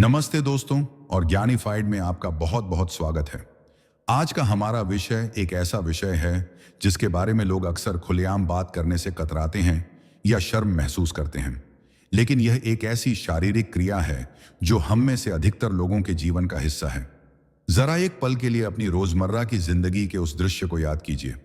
नमस्ते दोस्तों और ज्ञानीफाइड में आपका बहुत बहुत स्वागत है। आज का हमारा विषय एक ऐसा विषय है जिसके बारे में लोग अक्सर खुलेआम बात करने से कतराते हैं या शर्म महसूस करते हैं। लेकिन यह एक ऐसी शारीरिक क्रिया है जो हम में से अधिकतर लोगों के जीवन का हिस्सा है। जरा एक पल के लिए अपनी रोजमर्रा की जिंदगी के उस दृश्य को याद कीजिए।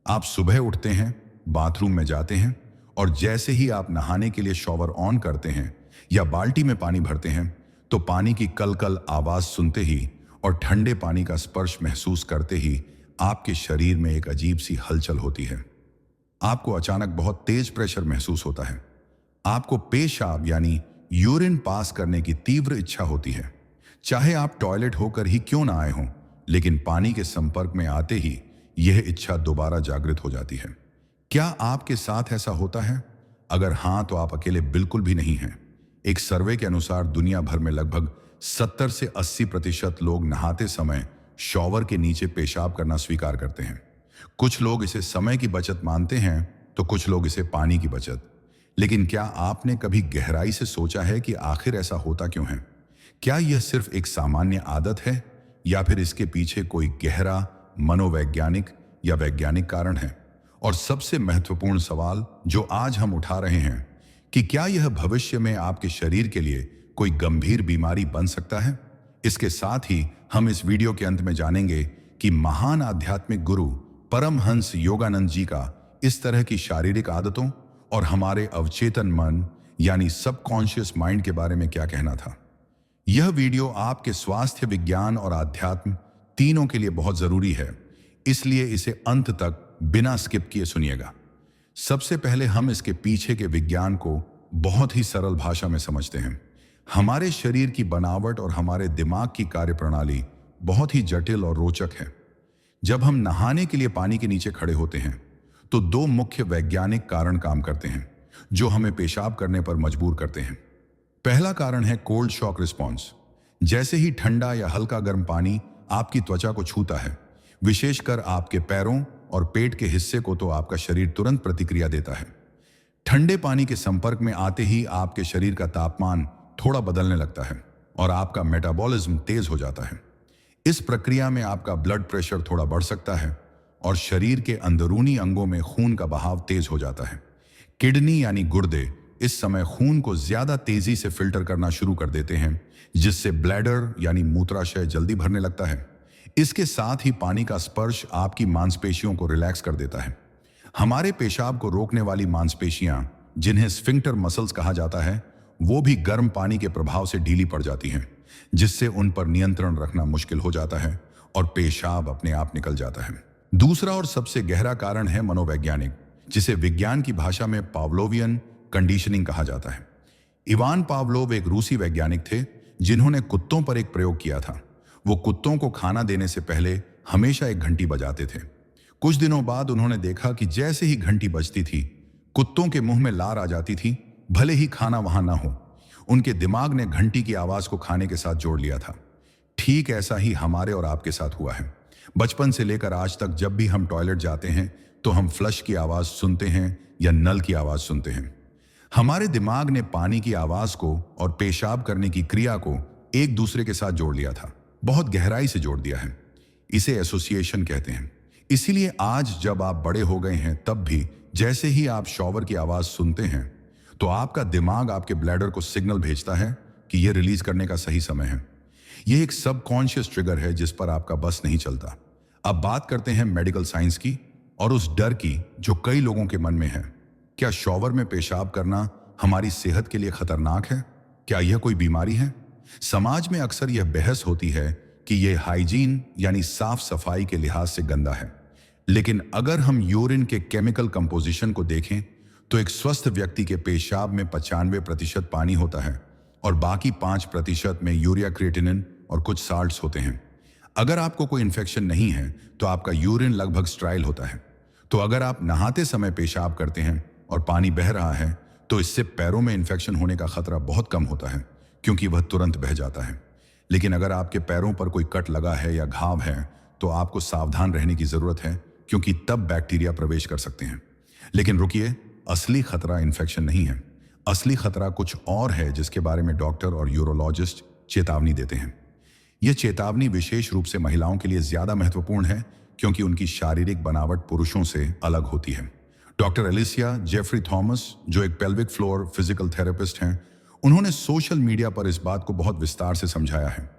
आप सुबह उठते हैं, बाथरूम में जाते हैं और जैसे ही आप नहाने के लिए शॉवर ऑन करते हैं या बाल्टी में पानी भरते हैं तो पानी की कल-कल आवाज सुनते ही और ठंडे पानी का स्पर्श महसूस करते ही आपके शरीर में एक अजीब सी हलचल होती है। आपको अचानक बहुत तेज प्रेशर महसूस होता है। आपको पेशाब यानी यूरिन पास करने की तीव्र इच्छा होती है। चाहे आप टॉयलेट होकर ही क्यों ना आए हों, लेकिन पानी के संपर्क में आते ही यह इच्छा दोबारा जागृत हो जाती है। क्या आपके साथ ऐसा होता है? अगर हां, तो आप अकेले बिल्कुल भी नहीं हैं। एक सर्वे के अनुसार दुनिया भर में लगभग 70 से 80% लोग नहाते समय शॉवर के नीचे पेशाब करना स्वीकार करते हैं। कुछ लोग इसे समय की बचत मानते हैं तो कुछ लोग इसे पानी की बचत। लेकिन क्या आपने कभी गहराई से सोचा है कि आखिर ऐसा होता क्यों है? क्या यह सिर्फ एक सामान्य आदत है या फिर इसके पीछे कोई गहरा मनोवैज्ञानिक या वैज्ञानिक कारण है? और सबसे महत्वपूर्ण सवाल जो आज हम उठा रहे हैं कि क्या यह भविष्य में आपके शरीर के लिए कोई गंभीर बीमारी बन सकता है? इसके साथ ही हम इस वीडियो के अंत में जानेंगे कि महान आध्यात्मिक गुरु परमहंस योगानंद जी का इस तरह की शारीरिक आदतों और हमारे अवचेतन मन यानी सबकॉन्शियस माइंड के बारे में क्या कहना था। यह वीडियो आपके स्वास्थ्य, विज्ञान और आध्यात्म तीनों के लिए बहुत जरूरी है, इसलिए इसे अंत तक बिना स्किप किए सुनिएगा। सबसे पहले हम इसके पीछे के विज्ञान को बहुत ही सरल भाषा में समझते हैं। हमारे शरीर की बनावट और हमारे दिमाग की कार्यप्रणाली बहुत ही जटिल और रोचक है। जब हम नहाने के लिए पानी के नीचे खड़े होते हैं तो दो मुख्य वैज्ञानिक कारण काम करते हैं जो हमें पेशाब करने पर मजबूर करते हैं। पहला कारण है कोल्ड शॉक रिस्पॉन्स। जैसे ही ठंडा या हल्का गर्म पानी आपकी त्वचा को छूता है, विशेषकर आपके पैरों और पेट के हिस्से को, तो आपका शरीर तुरंत प्रतिक्रिया देता है। ठंडे पानी के संपर्क में आते ही आपके शरीर का तापमान थोड़ा बदलने लगता है और आपका मेटाबॉलिज्म तेज हो जाता है। इस प्रक्रिया में आपका ब्लड प्रेशर थोड़ा बढ़ सकता है और शरीर के अंदरूनी अंगों में खून का बहाव तेज हो जाता है। किडनी यानी गुर्दे इस समय खून को ज्यादा तेजी से फिल्टर करना शुरू कर देते हैं, जिससे ब्लैडर यानी मूत्राशय जल्दी भरने लगता है। इसके साथ ही पानी का स्पर्श आपकी मांसपेशियों को रिलैक्स कर देता है। हमारे पेशाब को रोकने वाली मांसपेशियां, जिन्हें स्फिंक्टर मसल्स कहा जाता है, वो भी गर्म पानी के प्रभाव से ढीली पड़ जाती हैं, जिससे उन पर नियंत्रण रखना मुश्किल हो जाता है और पेशाब अपने आप निकल जाता है। दूसरा और सबसे गहरा कारण है मनोवैज्ञानिक, जिसे विज्ञान की भाषा में पावलोवियन कंडीशनिंग कहा जाता है। इवान पावलोव एक रूसी वैज्ञानिक थे जिन्होंने कुत्तों पर एक प्रयोग किया था। वो कुत्तों को खाना देने से पहले हमेशा एक घंटी बजाते थे। कुछ दिनों बाद उन्होंने देखा कि जैसे ही घंटी बजती थी, कुत्तों के मुंह में लार आ जाती थी, भले ही खाना वहां ना हो। उनके दिमाग ने घंटी की आवाज को खाने के साथ जोड़ लिया था। ठीक ऐसा ही हमारे और आपके साथ हुआ है। बचपन से लेकर आज तक जब भी हम टॉयलेट जाते हैं तो हम फ्लश की आवाज सुनते हैं या नल की आवाज सुनते हैं। हमारे दिमाग ने पानी की आवाज को और पेशाब करने की क्रिया को एक दूसरे के साथ जोड़ लिया था, बहुत गहराई से जोड़ दिया है। इसे एसोसिएशन कहते हैं। इसीलिए आज जब आप बड़े हो गए हैं, तब भी जैसे ही आप शॉवर की आवाज सुनते हैं तो आपका दिमाग आपके ब्लैडर को सिग्नल भेजता है कि यह रिलीज करने का सही समय है। यह एक सबकॉन्शियस ट्रिगर है जिस पर आपका बस नहीं चलता। अब बात करते हैं मेडिकल साइंस की और उस डर की जो कई लोगों के मन में है। क्या शॉवर में पेशाब करना हमारी सेहत के लिए खतरनाक है? क्या यह कोई बीमारी है? समाज में अक्सर यह बहस होती है कि यह हाइजीन यानी साफ सफाई के लिहाज से गंदा है। लेकिन अगर हम यूरिन के केमिकल कंपोजिशन को देखें तो एक स्वस्थ व्यक्ति के पेशाब में 95% पानी होता है और बाकी 5% में यूरिया, क्रिएटिनिन और कुछ साल्ट्स होते हैं। अगर आपको कोई इन्फेक्शन नहीं है तो आपका यूरिन लगभग स्टराइल होता है। तो अगर आप नहाते समय पेशाब करते हैं और पानी बह रहा है तो इससे पैरों में इन्फेक्शन होने का खतरा बहुत कम होता है, क्योंकि वह तुरंत बह जाता है। लेकिन अगर आपके पैरों पर कोई कट लगा है या घाव है तो आपको सावधान रहने की जरूरत है, क्योंकि तब बैक्टीरिया प्रवेश कर सकते हैं। लेकिन रुकिए, असली खतरा इन्फेक्शन नहीं है। असली खतरा कुछ और है जिसके बारे में डॉक्टर और यूरोलॉजिस्ट चेतावनी देते हैं। यह चेतावनी विशेष रूप से महिलाओं के लिए ज्यादा महत्वपूर्ण है क्योंकि उनकी शारीरिक बनावट पुरुषों से अलग होती है। डॉक्टर एलिसिया जेफरी थॉमस, जो एक पेल्विक फ्लोर फिजिकल थेरेपिस्ट हैं, उन्होंने सोशल मीडिया पर इस बात को बहुत विस्तार से समझाया है।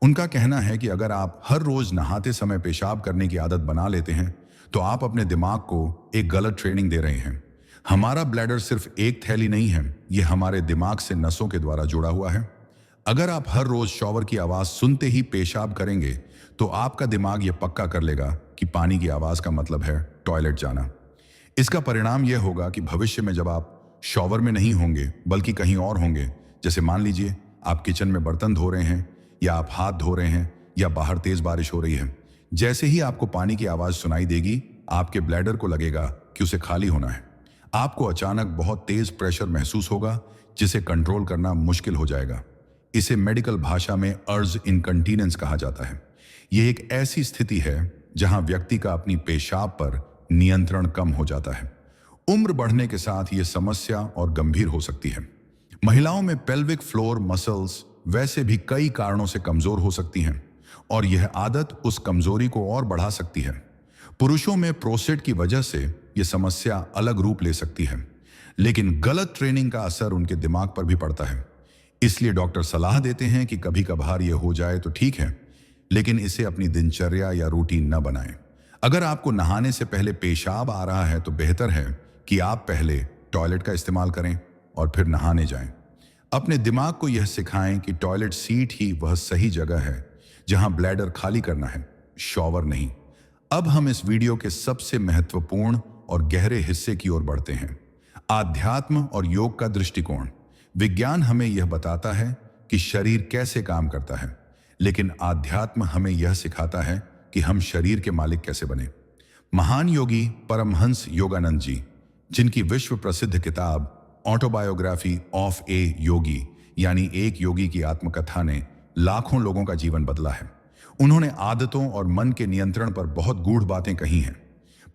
उनका कहना है कि अगर आप हर रोज नहाते समय पेशाब करने की आदत बना लेते हैं तो आप अपने दिमाग को एक गलत ट्रेनिंग दे रहे हैं। हमारा ब्लैडर सिर्फ एक थैली नहीं है, यह हमारे दिमाग से नसों के द्वारा जुड़ा हुआ है। अगर आप हर रोज शॉवर की आवाज सुनते ही पेशाब करेंगे तो आपका दिमाग यह पक्का कर लेगा कि पानी की आवाज का मतलब है टॉयलेट जाना। इसका परिणाम यह होगा कि भविष्य में जब आप शॉवर में नहीं होंगे बल्कि कहीं और होंगे, जैसे मान लीजिए आप किचन में बर्तन धो रहे हैं या आप हाथ धो रहे हैं या बाहर तेज बारिश हो रही है, जैसे ही आपको पानी की आवाज सुनाई देगी आपके ब्लैडर को लगेगा कि उसे खाली होना है। आपको अचानक बहुत तेज प्रेशर महसूस होगा जिसे कंट्रोल करना मुश्किल हो जाएगा। इसे मेडिकल भाषा में अर्ज इनकंटीनेंस कहा जाता है। यह एक ऐसी स्थिति है जहां व्यक्ति का अपनी पेशाब पर नियंत्रण कम हो जाता है। उम्र बढ़ने के साथ यह समस्या और गंभीर हो सकती है। महिलाओं में पेल्विक फ्लोर मसल्स वैसे भी कई कारणों से कमजोर हो सकती हैं और यह आदत उस कमजोरी को और बढ़ा सकती है। पुरुषों में प्रोस्टेट की वजह से यह समस्या अलग रूप ले सकती है, लेकिन गलत ट्रेनिंग का असर उनके दिमाग पर भी पड़ता है। इसलिए डॉक्टर सलाह देते हैं कि कभी कभार यह हो जाए तो ठीक है, लेकिन इसे अपनी दिनचर्या या रूटीन न बनाएं। अगर आपको नहाने से पहले पेशाब आ रहा है तो बेहतर है कि आप पहले टॉयलेट का इस्तेमाल करें और फिर नहाने जाएं। अपने दिमाग को यह सिखाएं कि टॉयलेट सीट ही वह सही जगह है जहां ब्लैडर खाली करना है, शॉवर नहीं। अब हम इस वीडियो के सबसे महत्वपूर्ण और गहरे हिस्से की ओर बढ़ते हैं, आध्यात्म और योग का दृष्टिकोण। विज्ञान हमें यह बताता है कि शरीर कैसे काम करता है, लेकिन आध्यात्म हमें यह सिखाता है कि हम शरीर के मालिक कैसे बने। महान योगी परमहंस योगानंद जी, जिनकी विश्व प्रसिद्ध किताब ऑटोबायोग्राफी ऑफ ए योगी यानी एक योगी की आत्मकथा ने लाखों लोगों का जीवन बदला है। उन्होंने आदतों और मन के नियंत्रण पर बहुत गूढ़ बातें कही हैं।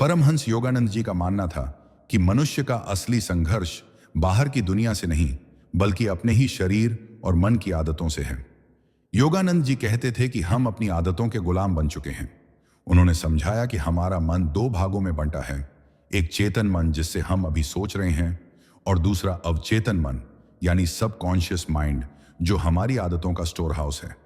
परमहंस योगानंद जी का मानना था कि मनुष्य का असली संघर्ष बाहर की दुनिया से नहीं बल्कि अपने ही शरीर और मन की आदतों से है। योगानंद जी कहते थे कि हम अपनी आदतों के गुलाम बन चुके हैं। उन्होंने समझाया कि हमारा मन दो भागों में बंटा है, एक चेतन मन जिससे हम अभी सोच रहे हैं और दूसरा अवचेतन मन यानी सबकॉन्शियस माइंड, जो हमारी आदतों का स्टोर हाउस है।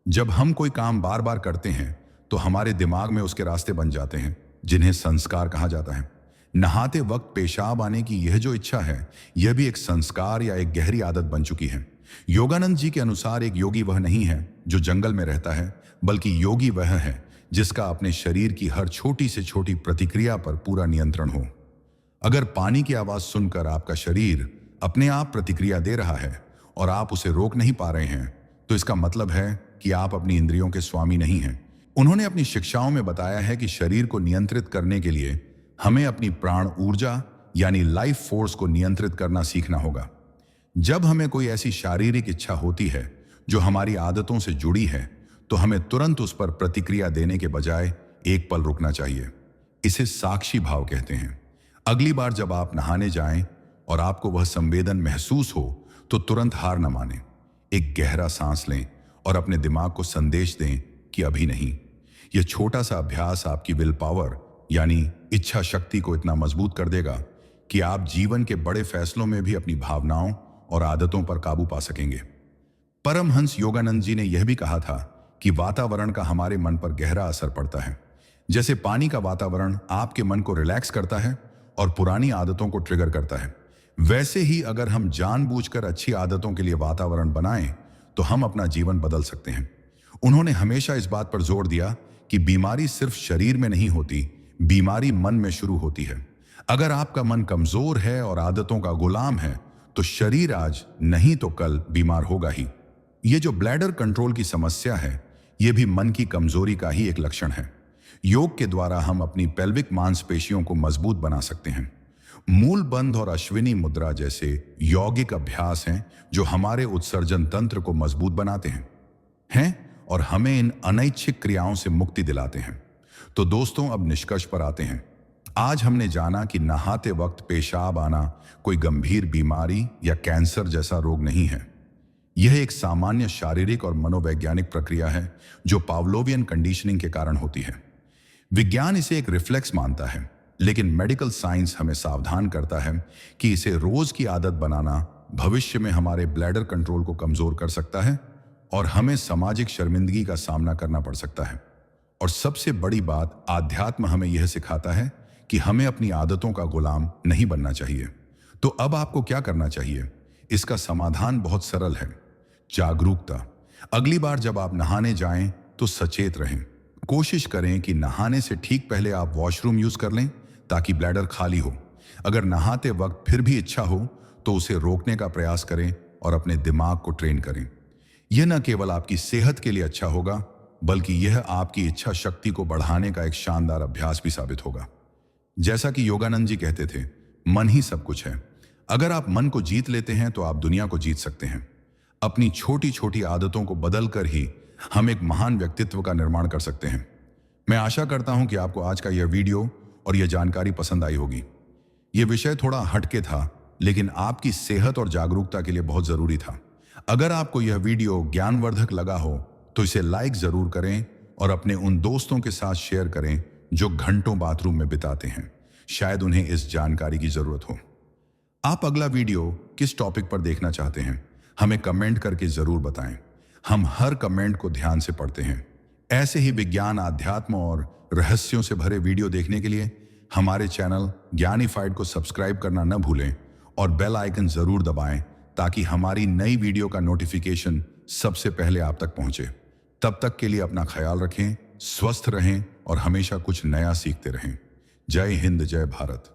जब हम कोई काम बार बार करते हैं तो हमारे दिमाग में उसके रास्ते बन जाते हैं जिन्हें संस्कार कहा जाता है। नहाते वक्त पेशाब आने की यह जो इच्छा है, यह भी एक संस्कार या एक गहरी आदत बन चुकी है। योगानंद जी के अनुसार एक योगी वह नहीं है जो जंगल में रहता है, बल्कि योगी वह है जिसका अपने शरीर की हर छोटी से छोटी प्रतिक्रिया पर पूरा नियंत्रण हो। अगर पानी की आवाज सुनकर आपका शरीर अपने आप प्रतिक्रिया दे रहा है और आप उसे रोक नहीं पा रहे हैं, तो इसका मतलब है कि आप अपनी इंद्रियों के स्वामी नहीं हैं। उन्होंने अपनी शिक्षाओं में बताया है कि शरीर को नियंत्रित करने के लिए हमें अपनी प्राण ऊर्जा यानी लाइफ फोर्स को नियंत्रित करना सीखना होगा। जब हमें कोई ऐसी शारीरिक इच्छा होती है जो हमारी आदतों से जुड़ी है, तो हमें तुरंत उस पर प्रतिक्रिया देने के बजाय एक पल रुकना चाहिए। इसे साक्षी भाव कहते हैं। अगली बार जब आप नहाने जाएं और आपको वह संवेदन महसूस हो तो तुरंत हार न मानें। एक गहरा सांस लें और अपने दिमाग को संदेश दें कि अभी नहीं। यह छोटा सा अभ्यास आपकी विल पावर यानी इच्छा शक्ति को इतना मजबूत कर देगा कि आप जीवन के बड़े फैसलों में भी अपनी भावनाओं और आदतों पर काबू पा सकेंगे। परमहंस योगानंद जी ने यह भी कहा था कि वातावरण का हमारे मन पर गहरा असर पड़ता है। जैसे पानी का वातावरण आपके मन को रिलैक्स करता है और पुरानी आदतों को ट्रिगर करता है, वैसे ही अगर हम जानबूझकर अच्छी आदतों के लिए वातावरण बनाएं तो हम अपना जीवन बदल सकते हैं। उन्होंने हमेशा इस बात पर जोर दिया कि बीमारी सिर्फ शरीर में नहीं होती, बीमारी मन में शुरू होती है। अगर आपका मन कमजोर है और आदतों का गुलाम है तो शरीर आज नहीं तो कल बीमार होगा ही। ये जो ब्लैडर कंट्रोल की समस्या है, यह भी मन की कमजोरी का ही एक लक्षण है। योग के द्वारा हम अपनी पेल्विक मांसपेशियों को मजबूत बना सकते हैं। मूल बंध और अश्विनी मुद्रा जैसे यौगिक अभ्यास हैं जो हमारे उत्सर्जन तंत्र को मजबूत बनाते हैं और हमें इन अनैच्छिक क्रियाओं से मुक्ति दिलाते हैं। तो दोस्तों, अब निष्कर्ष पर आते हैं। आज हमने जाना कि नहाते वक्त पेशाब आना कोई गंभीर बीमारी या कैंसर जैसा रोग नहीं है। यह एक सामान्य शारीरिक और मनोवैज्ञानिक प्रक्रिया है जो पावलोवियन कंडीशनिंग के कारण होती है। विज्ञान इसे एक रिफ्लेक्स मानता है, लेकिन मेडिकल साइंस हमें सावधान करता है कि इसे रोज की आदत बनाना भविष्य में हमारे ब्लैडर कंट्रोल को कमजोर कर सकता है और हमें सामाजिक शर्मिंदगी का सामना करना पड़ सकता है। और सबसे बड़ी बात, आध्यात्म हमें यह सिखाता है कि हमें अपनी आदतों का गुलाम नहीं बनना चाहिए। तो अब आपको क्या करना चाहिए? इसका समाधान बहुत सरल है, जागरूकता। अगली बार जब आप नहाने जाएं तो सचेत रहें। कोशिश करें कि नहाने से ठीक पहले आप वॉशरूम यूज कर लें ताकि ब्लैडर खाली हो। अगर नहाते वक्त फिर भी इच्छा हो तो उसे रोकने का प्रयास करें और अपने दिमाग को ट्रेन करें। यह न केवल आपकी सेहत के लिए अच्छा होगा, बल्कि यह आपकी इच्छा शक्ति को बढ़ाने का एक शानदार अभ्यास भी साबित होगा। जैसा कि योगानंद जी कहते थे, मन ही सब कुछ है। अगर आप मन को जीत लेते हैं तो आप दुनिया को जीत सकते हैं। अपनी छोटी छोटी आदतों को बदलकर ही हम एक महान व्यक्तित्व का निर्माण कर सकते हैं। मैं आशा करता हूं कि आपको आज का यह वीडियो और यह जानकारी पसंद आई होगी। यह विषय थोड़ा हटके था, लेकिन आपकी सेहत और जागरूकता के लिए बहुत जरूरी था। अगर आपको यह वीडियो ज्ञानवर्धक लगा हो तो इसे लाइक जरूर करें और अपने उन दोस्तों के साथ शेयर करें जो घंटों बाथरूम में बिताते हैं। शायद उन्हें इस जानकारी की जरूरत हो। आप अगला वीडियो किस टॉपिक पर देखना चाहते हैं, हमें कमेंट करके जरूर बताएं। हम हर कमेंट को ध्यान से पढ़ते हैं। ऐसे ही विज्ञान, आध्यात्म और रहस्यों से भरे वीडियो देखने के लिए हमारे चैनल ज्ञानीफाइड को सब्सक्राइब करना न भूलें और बेल आइकन जरूर दबाएं ताकि हमारी नई वीडियो का नोटिफिकेशन सबसे पहले आप तक पहुंचे। तब तक के लिए अपना ख्याल रखें, स्वस्थ रहें और हमेशा कुछ नया सीखते रहें। जय हिंद, जय भारत।